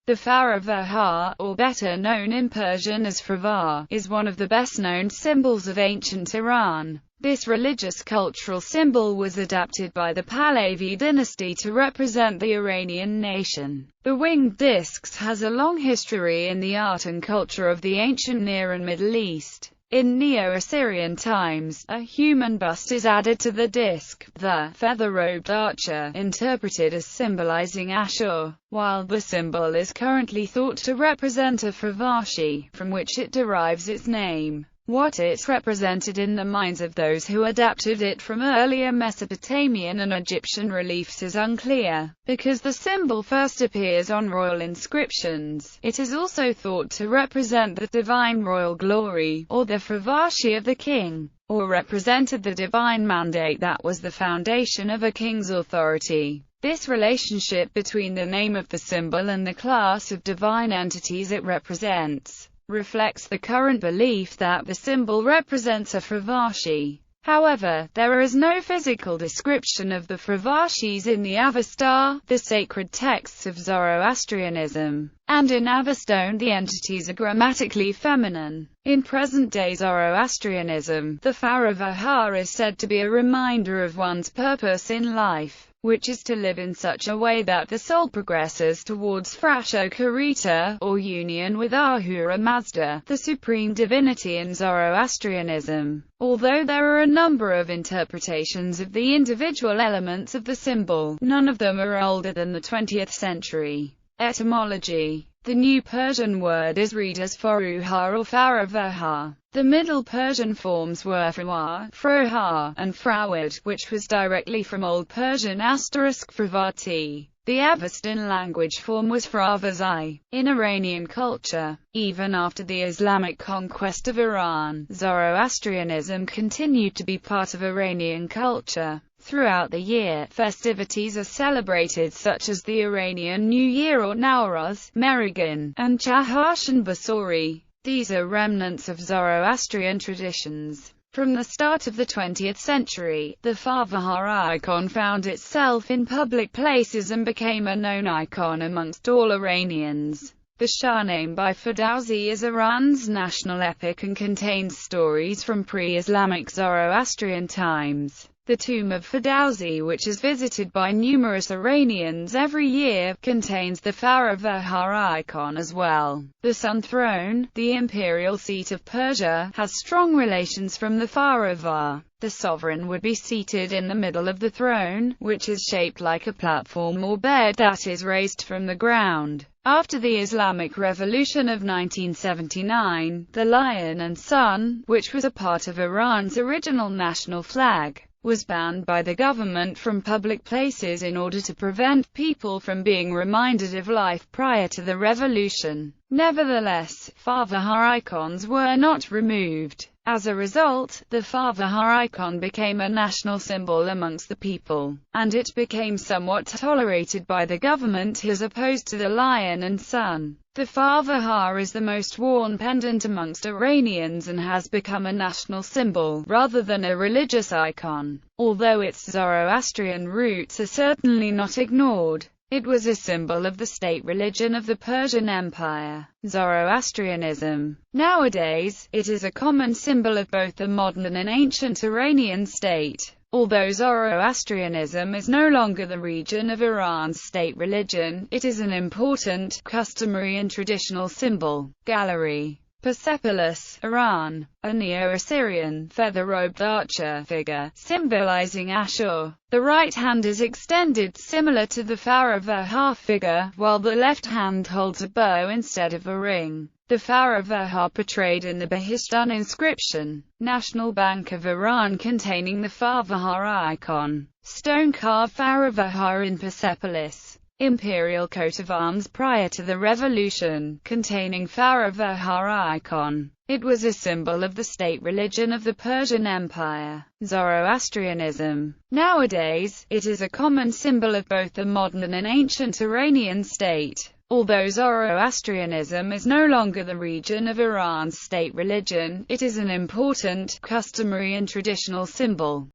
The Faravahar, or better known in Persian as Fravar, is one of the best-known symbols of ancient Iran. This religious cultural symbol was adapted by the Pahlavi dynasty to represent the Iranian nation. The winged discs has a long history in the art and culture of the ancient Near and Middle East. In Neo-Assyrian times, a human bust is added to the disc, the feather-robed archer, interpreted as symbolizing Ashur, while the symbol is currently thought to represent a Fravashi, from which it derives its name. What it represented in the minds of those who adapted it from earlier Mesopotamian and Egyptian reliefs is unclear. Because the symbol first appears on royal inscriptions, it is also thought to represent the divine royal glory, or the Fravashi of the king, or represented the divine mandate that was the foundation of a king's authority. This relationship between the name of the symbol and the class of divine entities it represents reflects the current belief that the symbol represents a Fravashi. However, there is no physical description of the Fravashis in the Avesta, the sacred texts of Zoroastrianism, and in Avestan the entities are grammatically feminine. In present-day Zoroastrianism, the Faravahar is said to be a reminder of one's purpose in life, which is to live in such a way that the soul progresses towards Frashokarita, or union with Ahura Mazda, the supreme divinity in Zoroastrianism. Although there are a number of interpretations of the individual elements of the symbol, none of them are older than the 20th century. Etymology. The New Persian word is read as Faruhar or Faravahar. The Middle Persian forms were Frawar, Frohar, and Frawad, which was directly from Old Persian *Fravati. The Avestan language form was Fravazai. In Iranian culture, even after the Islamic conquest of Iran, Zoroastrianism continued to be part of Iranian culture. Throughout the year, festivities are celebrated such as the Iranian New Year or Nowruz, Merigan, and Chahashan Basori. These are remnants of Zoroastrian traditions. From the start of the 20th century, the Faravahar icon found itself in public places and became a known icon amongst all Iranians. The Shahnameh by Ferdowsi is Iran's national epic and contains stories from pre-Islamic Zoroastrian times. The tomb of Ferdowsi, which is visited by numerous Iranians every year, contains the Faravahar icon as well. The Sun Throne, the imperial seat of Persia, has strong relations from the Faravahar. The sovereign would be seated in the middle of the throne, which is shaped like a platform or bed that is raised from the ground. After the Islamic Revolution of 1979, the lion and sun, which was a part of Iran's original national flag, was banned by the government from public places in order to prevent people from being reminded of life prior to the revolution. Nevertheless, Faravahar icons were not removed. As a result, the Faravahar icon became a national symbol amongst the people, and it became somewhat tolerated by the government as opposed to the lion and sun. The Faravahar is the most worn pendant amongst Iranians and has become a national symbol, rather than a religious icon. Although its Zoroastrian roots are certainly not ignored, it was a symbol of the state religion of the Persian Empire, Zoroastrianism. Nowadays, it is a common symbol of both the modern and ancient Iranian state. Although Zoroastrianism is no longer the region of Iran's state religion, it is an important, customary and traditional symbol. Gallery. Persepolis, Iran. A Neo-Assyrian, feather-robed archer figure, symbolizing Ashur. The right hand is extended similar to the Faravahar figure, while the left hand holds a bow instead of a ring. The Faravahar portrayed in the Behishtan inscription. National Bank of Iran containing the Faravahar icon. Stone-carved Faravahar in Persepolis. Imperial coat of arms prior to the revolution, containing Faravahar icon. It was a symbol of the state religion of the Persian Empire, Zoroastrianism. Nowadays, it is a common symbol of both the modern and ancient Iranian state. Although Zoroastrianism is no longer the region of Iran's state religion, it is an important, customary and traditional symbol.